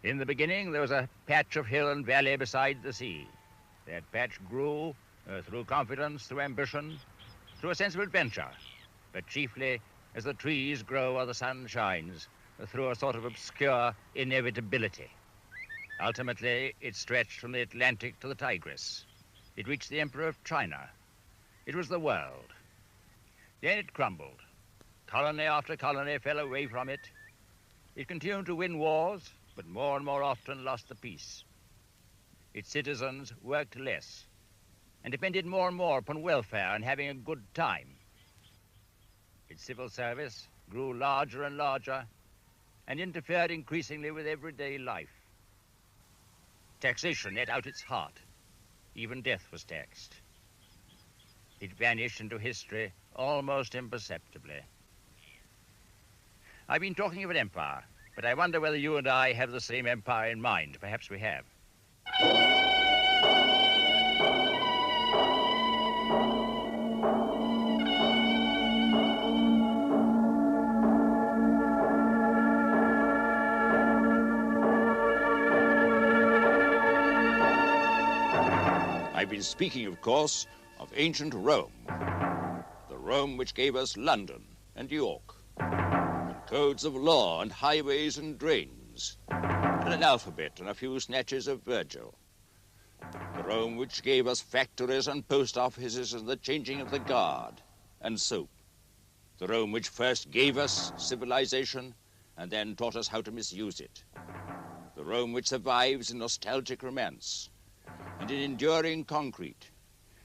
In the beginning, there was a patch of hill and valley beside the sea. That patch grew through confidence, through ambition, through a sense of adventure, but chiefly as the trees grow or the sun shines, through a sort of obscure inevitability. Ultimately, it stretched from the Atlantic to the Tigris. It reached the Emperor of China. It was the world. Then it crumbled. Colony after colony fell away from it. It continued to win wars, but more and more often lost the peace. Its citizens worked less and depended more and more upon welfare and having a good time. Its civil service grew larger and larger and interfered increasingly with everyday life. Taxation ate out its heart. Even death was taxed. It vanished into history almost imperceptibly. I've been talking of an empire, but I wonder whether you and I have the same empire in mind. Perhaps we have. I've been speaking, of course, of ancient Rome. The Rome which gave us London and York, and codes of law and highways and drains, and an alphabet and a few snatches of Virgil. The Rome which gave us factories and post offices and the changing of the guard and soap. The Rome which first gave us civilization and then taught us how to misuse it. The Rome which survives in nostalgic romance and in enduring concrete,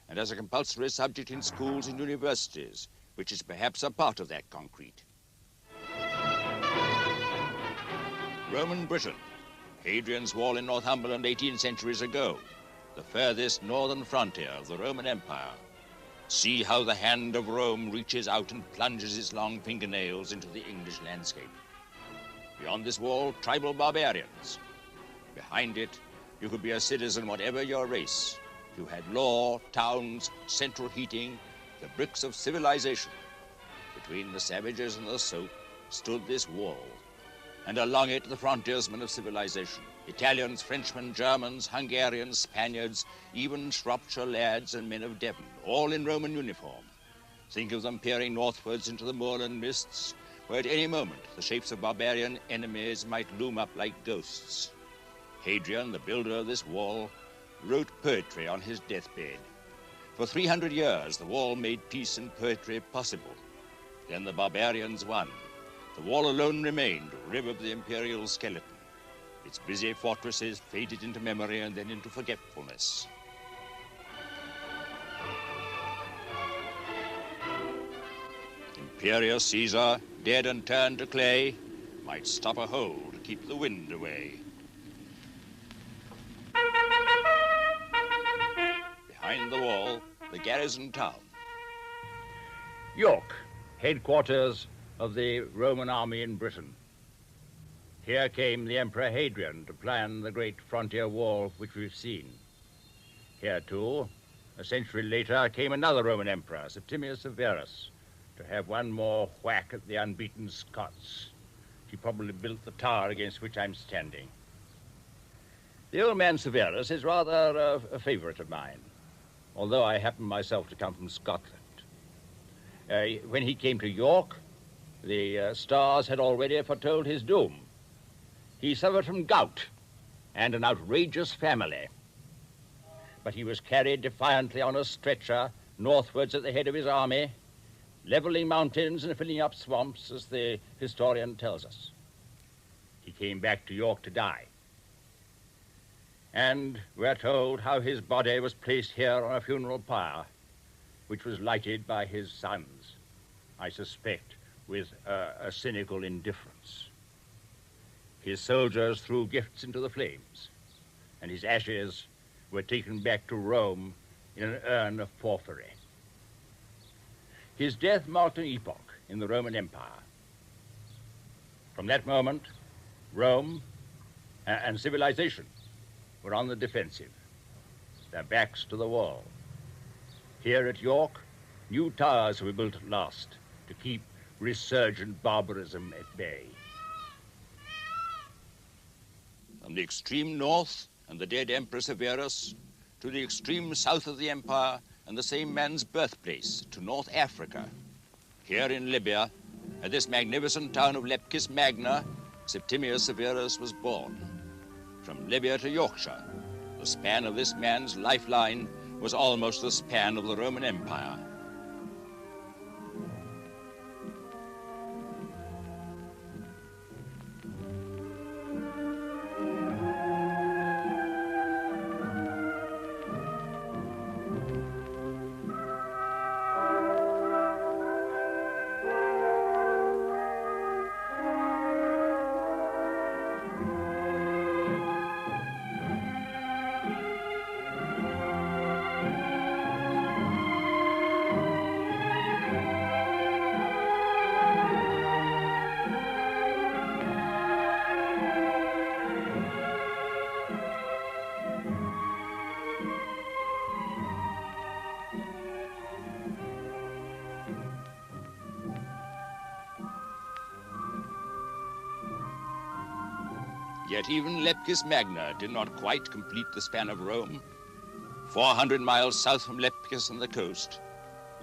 and as a compulsory subject in schools and universities, which is perhaps a part of that concrete. Roman Britain, Hadrian's Wall in Northumberland 18 centuries ago, the furthest northern frontier of the Roman Empire. See how the hand of Rome reaches out and plunges its long fingernails into the English landscape. Beyond this wall, tribal barbarians. Behind it, you could be a citizen whatever your race. You had law, towns, central heating, the bricks of civilization. Between the savages and the soap stood this wall, and along it the frontiersmen of civilization. Italians, Frenchmen, Germans, Hungarians, Spaniards, even Shropshire lads and men of Devon, all in Roman uniform. Think of them peering northwards into the moorland mists, where at any moment the shapes of barbarian enemies might loom up like ghosts. Hadrian, the builder of this wall, wrote poetry on his deathbed. For 300 years, the wall made peace and poetry possible. Then the barbarians won. The wall alone remained, rib of the imperial skeleton. Its busy fortresses faded into memory and then into forgetfulness. Imperious Caesar, dead and turned to clay, might stop a hole to keep the wind away. Behind the wall, the garrison town. York, headquarters of the Roman army in Britain. Here came the Emperor Hadrian to plan the great frontier wall which we've seen. Here, too, a century later, came another Roman emperor, Septimius Severus, to have one more whack at the unbeaten Scots. He probably built the tower against which I'm standing. The old man Severus is rather a favorite of mine, although I happen myself to come from Scotland. When he came to York, the stars had already foretold his doom. He suffered from gout and an outrageous family, but he was carried defiantly on a stretcher northwards at the head of his army, leveling mountains and filling up swamps, as the historian tells us. He came back to York to die. And we're told how his body was placed here on a funeral pyre, which was lighted by his sons, I suspect, with a cynical indifference. His soldiers threw gifts into the flames, and his ashes were taken back to Rome in an urn of porphyry. His death marked an epoch in the Roman Empire. From that moment, Rome and civilization were on the defensive, their backs to the wall. Here at York, new towers were built at last to keep resurgent barbarism at bay. from the extreme north and the dead Emperor Severus to the extreme south of the empire and the same man's birthplace, to North Africa. Here in Libya, at this magnificent town of Leptis Magna, Septimius Severus was born. From Libya to Yorkshire, the span of this man's lifeline was almost the span of the Roman Empire. Yet even Leptis Magna did not quite complete the span of Rome. 400 miles south from Leptis on the coast,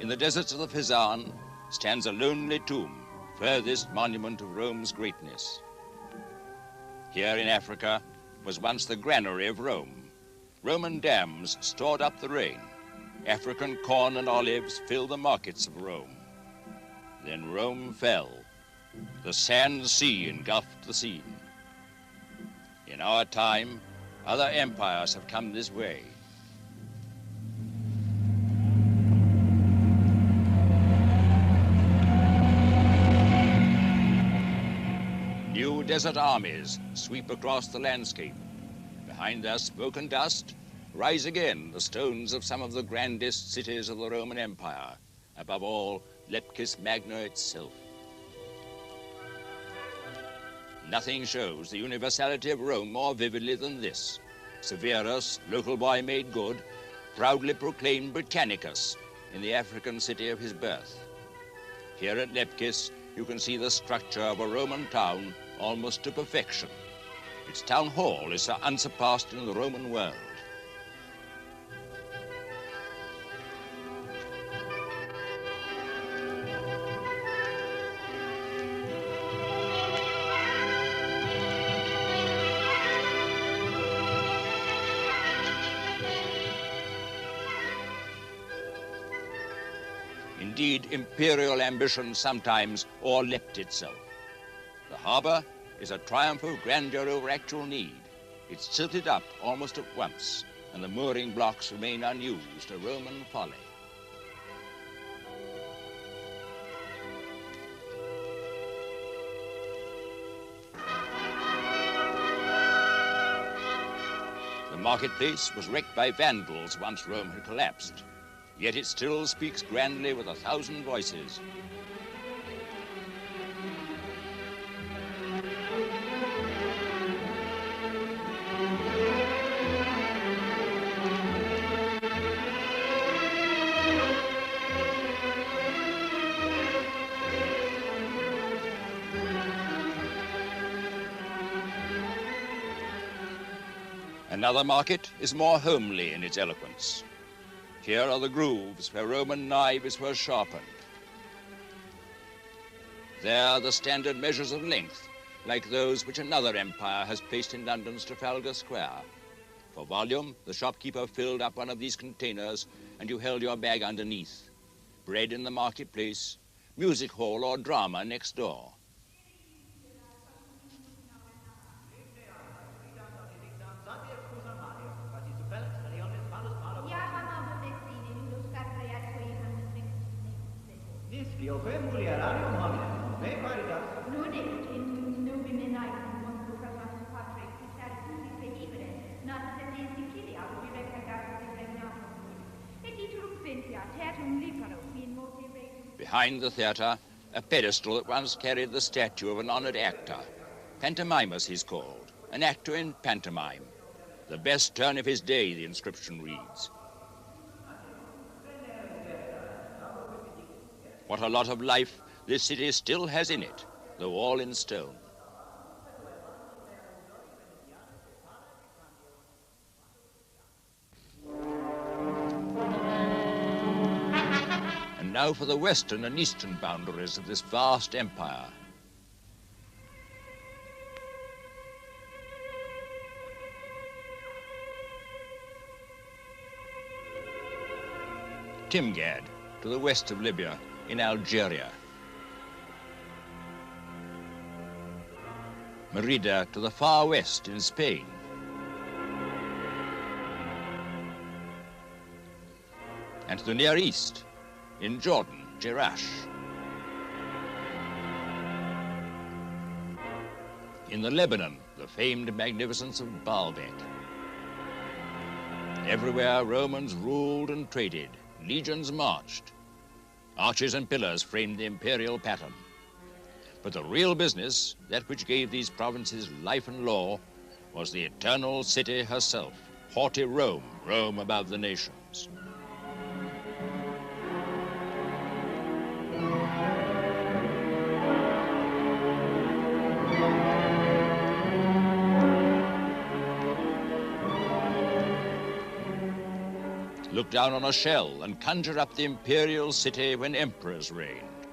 in the deserts of the Fezzan, stands a lonely tomb, furthest monument of Rome's greatness. Here in Africa was once the granary of Rome. Roman dams stored up the rain. African corn and olives filled the markets of Rome. Then Rome fell. The sand sea engulfed the scene. In our time, other empires have come this way. New desert armies sweep across the landscape. Behind their smoke and dust rise again the stones of some of the grandest cities of the Roman Empire, above all, Leptis Magna itself. Nothing shows the universality of Rome more vividly than this. Severus, local boy made good, proudly proclaimed Britannicus in the African city of his birth. Here at Leptis, you can see the structure of a Roman town almost to perfection. Its town hall is so unsurpassed in the Roman world. Indeed, imperial ambition sometimes o'erleapt itself. The harbor is a triumph of grandeur over actual need. It's silted up almost at once, and the mooring blocks remain unused, a Roman folly. The marketplace was wrecked by vandals once Rome had collapsed. Yet it still speaks grandly with 1,000 voices. Another market is more homely in its eloquence. Here are the grooves where Roman knives were sharpened. There the standard measures of length, like those which another empire has placed in London's Trafalgar Square. For volume, the shopkeeper filled up one of these containers and you held your bag underneath. Bread in the marketplace, music hall or drama next door. Behind the theater, a pedestal that once carried the statue of an honored actor. Pantomimus he's called, an actor in pantomime. The best turn of his day, the inscription reads. What a lot of life this city still has in it, though all in stone. And now for the western and eastern boundaries of this vast empire. Timgad, to the west of Libya, in Algeria. Merida, to the far west, in Spain. And to the Near East, in Jordan, Jerash. In the Lebanon, the famed magnificence of Baalbek. Everywhere Romans ruled and traded, legions marched. Arches and pillars framed the imperial pattern. But the real business, that which gave these provinces life and law, was the eternal city herself, haughty Rome, Rome above the nations. Look down on a shell and conjure up the imperial city when emperors reigned.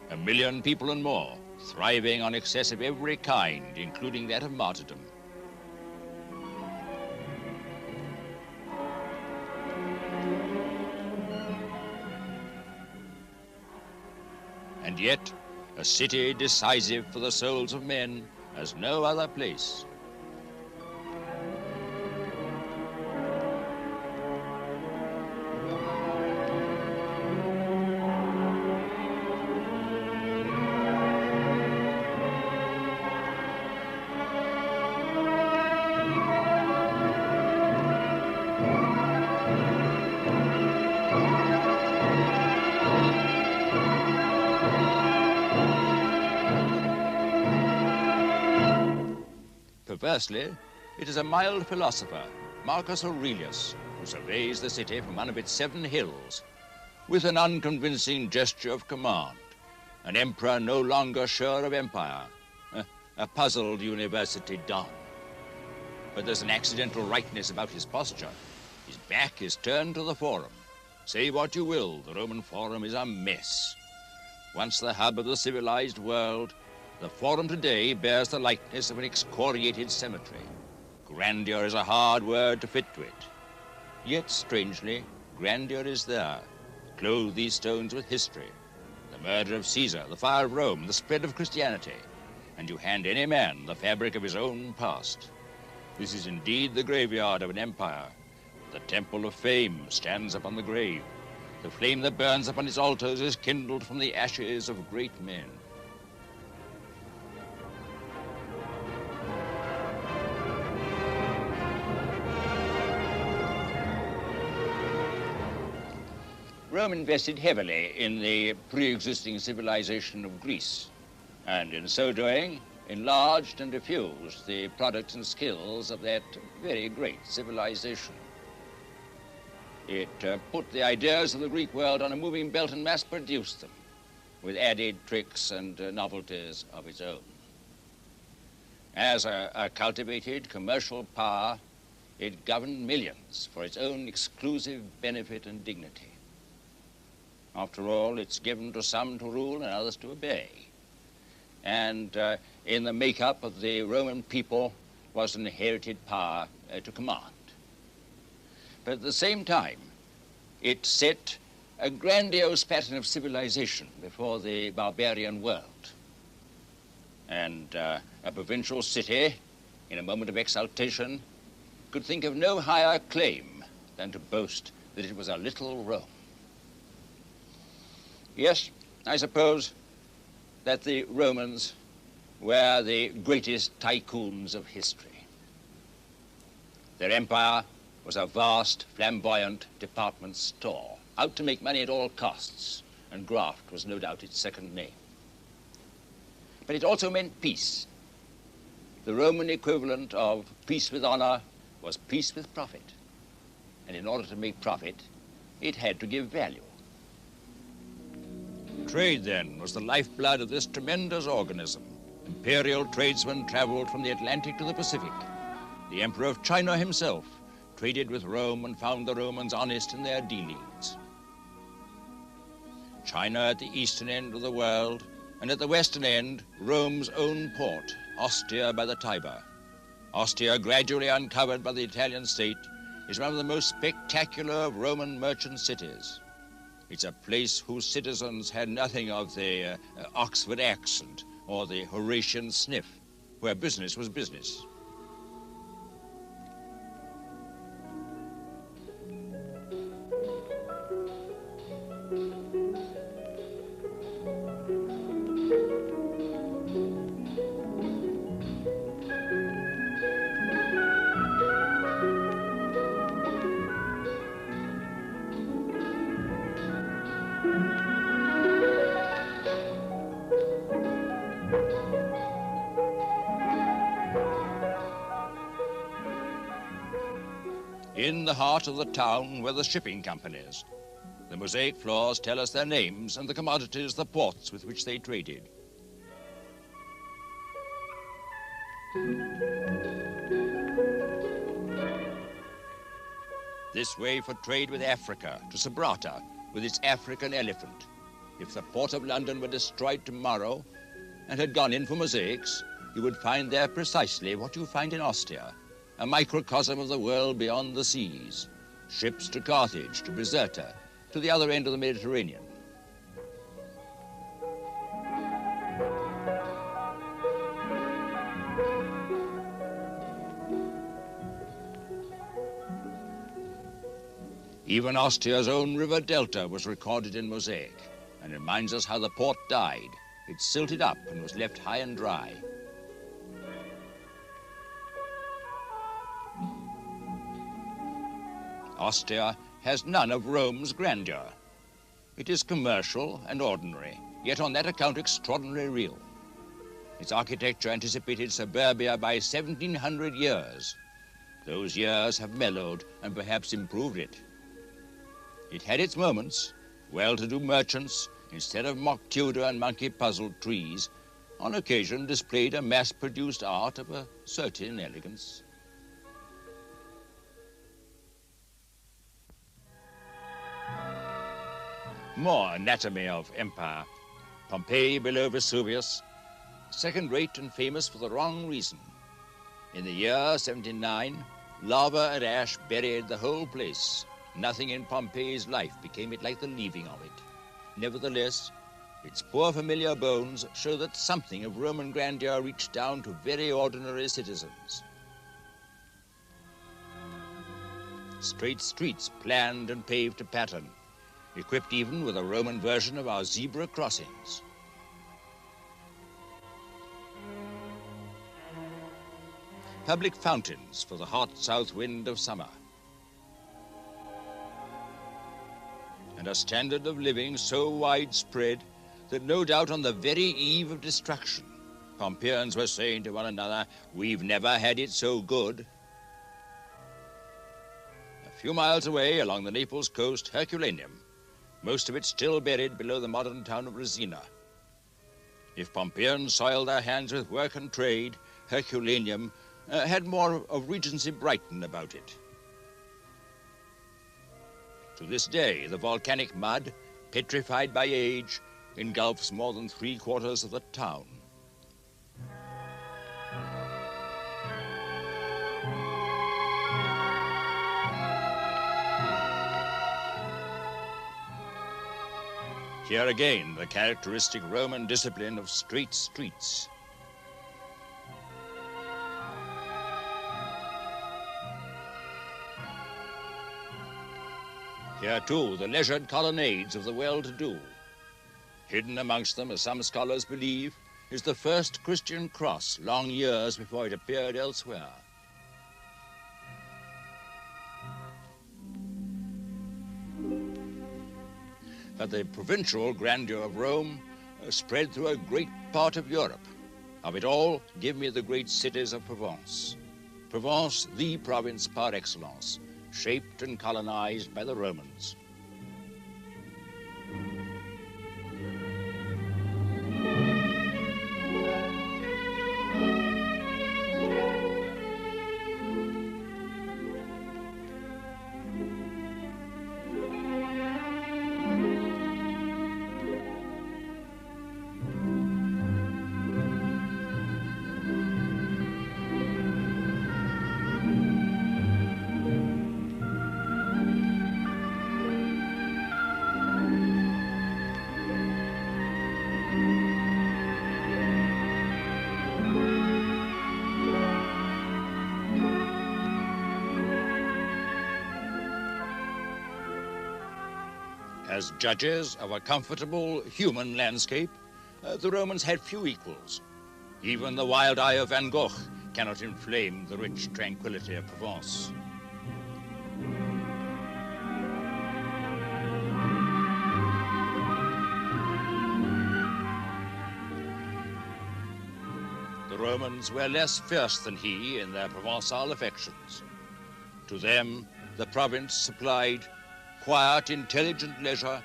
1 million people and more, thriving on excess of every kind, including that of martyrdom. And yet, a city decisive for the souls of men as no other place. Perversely, it is a mild philosopher, Marcus Aurelius, who surveys the city from one of its 7 hills with an unconvincing gesture of command, an emperor no longer sure of empire, a puzzled university don. But there's an accidental rightness about his posture. His back is turned to the Forum. Say what you will, the Roman Forum is a mess. Once the hub of the civilized world, the Forum today bears the likeness of an excoriated cemetery. Grandeur is a hard word to fit to it. Yet, strangely, grandeur is there. Clothe these stones with history. The murder of Caesar, the fire of Rome, the spread of Christianity. And you hand any man the fabric of his own past. This is indeed the graveyard of an empire. The temple of fame stands upon the grave. The flame that burns upon its altars is kindled from the ashes of great men. Rome invested heavily in the pre-existing civilization of Greece, and in so doing, enlarged and diffused the products and skills of that very great civilization. It put the ideas of the Greek world on a moving belt and mass-produced them, with added tricks and novelties of its own. As a cultivated commercial power, it governed millions for its own exclusive benefit and dignity. After all, it's given to some to rule and others to obey. And in the makeup of the Roman people was an inherited power to command. But at the same time, it set a grandiose pattern of civilization before the barbarian world. And a provincial city, in a moment of exaltation, could think of no higher claim than to boast that it was a little Rome. Yes, I suppose that the Romans were the greatest tycoons of history. Their empire was a vast, flamboyant department store, out to make money at all costs, and graft was no doubt its second name. But it also meant peace. The Roman equivalent of peace with honor was peace with profit. And in order to make profit, it had to give value. Trade, then, was the lifeblood of this tremendous organism. Imperial tradesmen traveled from the Atlantic to the Pacific. The Emperor of China himself traded with Rome and found the Romans honest in their dealings. China at the eastern end of the world, and at the western end, Rome's own port, Ostia by the Tiber. Ostia, gradually uncovered by the Italian state, is one of the most spectacular of Roman merchant cities. It's a place whose citizens had nothing of the Oxford accent or the Horatian sniff, where business was business. In the heart of the town were the shipping companies. The mosaic floors tell us their names and the commodities, the ports with which they traded. This way for trade with Africa, to Gibraltar, with its African elephant. If the port of London were destroyed tomorrow and had gone in for mosaics, you would find there precisely what you find in Ostia, a microcosm of the world beyond the seas. Ships to Carthage, to Bizerta, to the other end of the Mediterranean. Even Ostia's own river delta was recorded in mosaic and reminds us how the port died. It silted up and was left high and dry. Ostia has none of Rome's grandeur. It is commercial and ordinary, yet on that account extraordinarily real. Its architecture anticipated suburbia by 1,700 years. Those years have mellowed and perhaps improved it. It had its moments. Well-to-do merchants, instead of mock Tudor and monkey-puzzled trees, on occasion displayed a mass-produced art of a certain elegance. More anatomy of empire. Pompeii below Vesuvius, second-rate and famous for the wrong reason. In the year 79, lava and ash buried the whole place. Nothing in Pompeii's life became it like the leaving of it. Nevertheless, its poor familiar bones show that something of Roman grandeur reached down to very ordinary citizens. Straight streets planned and paved to pattern, equipped even with a Roman version of our zebra crossings. Public fountains for the hot south wind of summer. And a standard of living so widespread that no doubt on the very eve of destruction, Pompeians were saying to one another, "We've never had it so good." A few miles away along the Naples coast, Herculaneum, most of it still buried below the modern town of Resina. If Pompeians soiled their hands with work and trade, Herculaneum had more of Regency Brighton about it. To this day, the volcanic mud, petrified by age, engulfs more than 3/4 of the town. Here again, the characteristic Roman discipline of straight streets. Here, too, the leisured colonnades of the well-to-do. Hidden amongst them, as some scholars believe, is the first Christian cross long years before it appeared elsewhere. But the provincial grandeur of Rome spread through a great part of Europe. Of it all, give me the great cities of Provence. Provence, the province par excellence, shaped and colonized by the Romans. As judges of a comfortable human landscape, the Romans had few equals. Even the wild eye of Van Gogh cannot inflame the rich tranquility of Provence. The Romans were less fierce than he in their Provençal affections. To them, the province supplied quiet, intelligent leisure,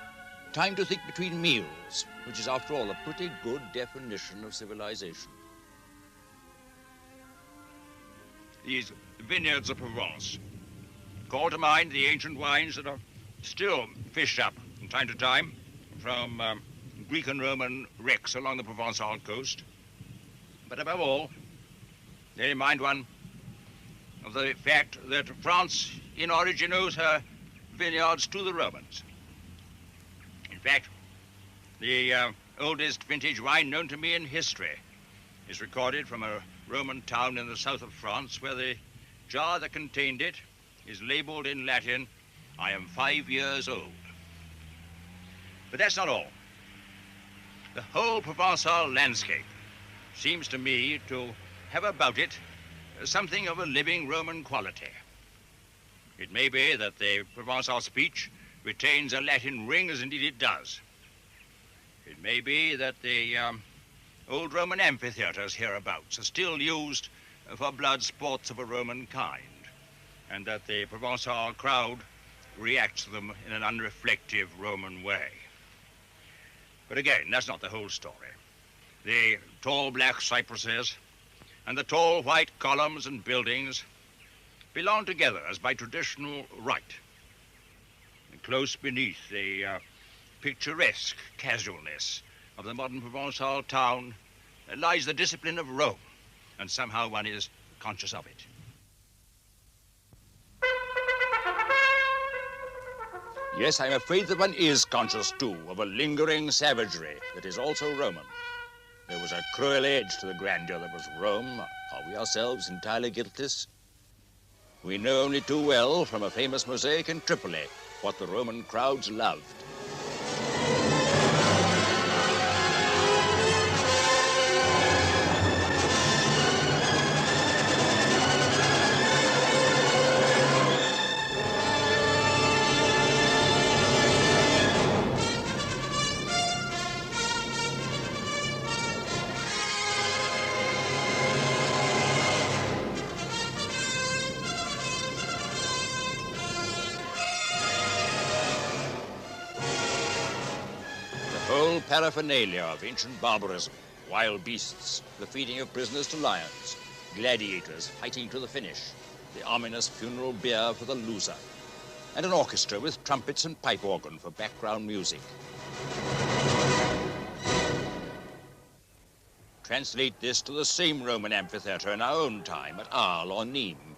time to think between meals, which is, after all, a pretty good definition of civilization. These vineyards of Provence call to mind the ancient wines that are still fished up from time to time from Greek and Roman wrecks along the Provençal coast. But above all, they remind one of the fact that France in origin owes her vineyards to the Romans. In fact, the oldest vintage wine known to me in history is recorded from a Roman town in the south of France, where the jar that contained it is labeled in Latin, "I am 5 years old." But that's not all. The whole Provençal landscape seems to me to have about it something of a living Roman quality. It may be that the Provençal speech retains a Latin ring, as indeed it does. It may be that the old Roman amphitheaters hereabouts are still used for blood sports of a Roman kind, and that the Provençal crowd reacts to them in an unreflective Roman way. But again, that's not the whole story. The tall black cypresses and the tall white columns and buildings belong together as by traditional right. And close beneath the picturesque casualness of the modern Provençal town lies the discipline of Rome, and somehow one is conscious of it. Yes, I'm afraid that one is conscious, too, of a lingering savagery that is also Roman. There was a cruel edge to the grandeur that was Rome. Are we ourselves entirely guiltless? We know only too well from a famous mosaic in Tripoli what the Roman crowds loved. Paraphernalia of ancient barbarism, wild beasts, the feeding of prisoners to lions, gladiators fighting to the finish, the ominous funeral beer for the loser, and an orchestra with trumpets and pipe organ for background music. Translate this to the same Roman amphitheater in our own time at Arles or Nîmes.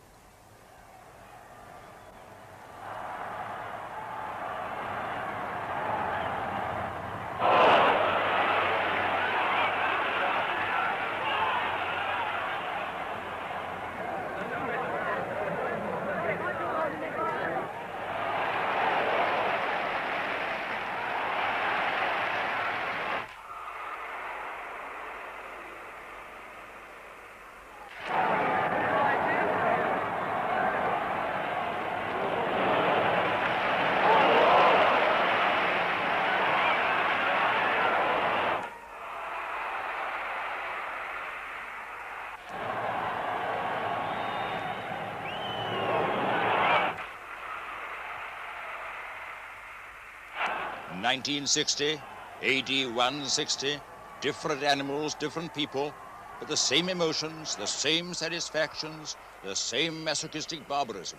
In 1960, AD 160, different animals, different people, but the same emotions, the same satisfactions, the same masochistic barbarism.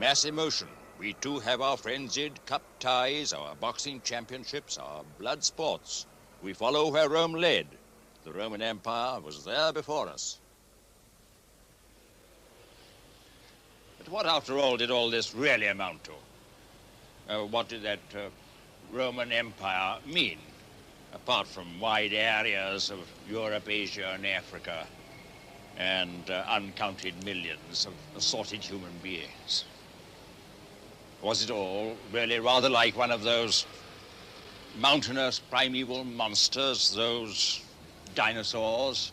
mass emotion. We too have our frenzied cup ties, our boxing championships, our blood sports. We follow where Rome led. The Roman Empire was there before us. But what, after all, did all this really amount to? What did that Roman Empire mean, apart from wide areas of Europe, Asia, and Africa, and uncounted millions of assorted human beings? Was it all really rather like one of those mountainous primeval monsters, those dinosaurs,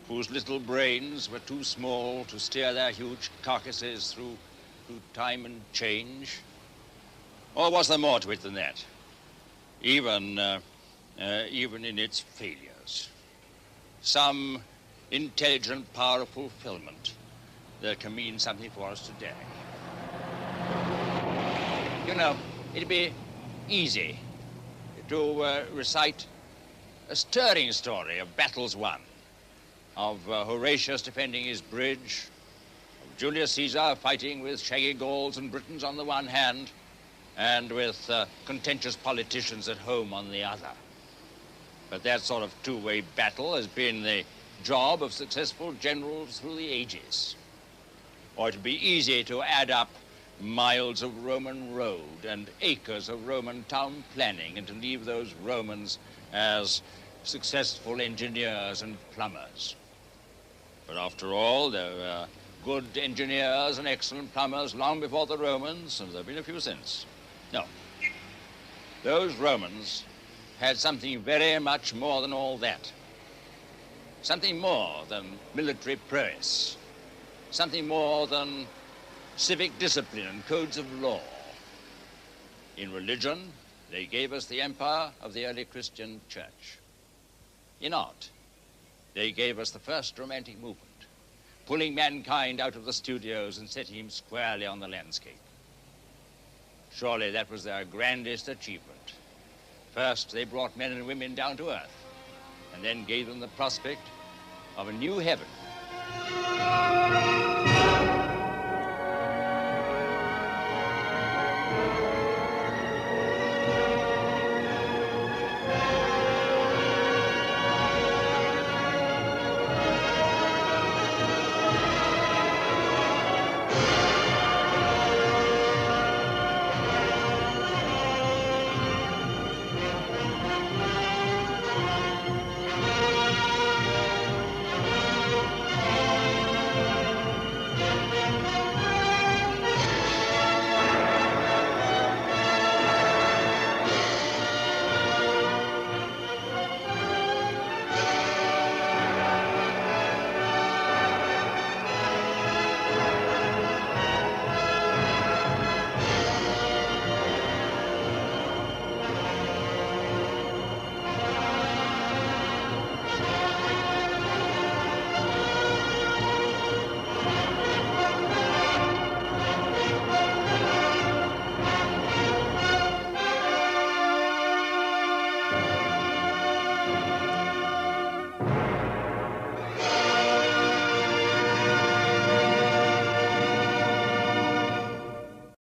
whose little brains were too small to steer their huge carcasses through time and change? Or was there more to it than that, even in its failures? Some intelligent, powerful fulfillment that can mean something for us today. You know, it'd be easy to recite a stirring story of battles won, of Horatius defending his bridge, of Julius Caesar fighting with shaggy Gauls and Britons on the one hand, and with contentious politicians at home on the other. But that sort of two-way battle has been the job of successful generals through the ages. Or it'd be easy to add up miles of Roman road and acres of Roman town planning and to leave those Romans as successful engineers and plumbers. But after all, there were good engineers and excellent plumbers long before the Romans, and there have been a few since. No. Those Romans had something very much more than all that. Something more than military prowess. Something more than civic discipline and codes of law. In religion, they gave us the empire of the early Christian church. In art, they gave us the first romantic movement, pulling mankind out of the studios and setting him squarely on the landscape. Surely that was their grandest achievement. First, they brought men and women down to earth, and then gave them the prospect of a new heaven.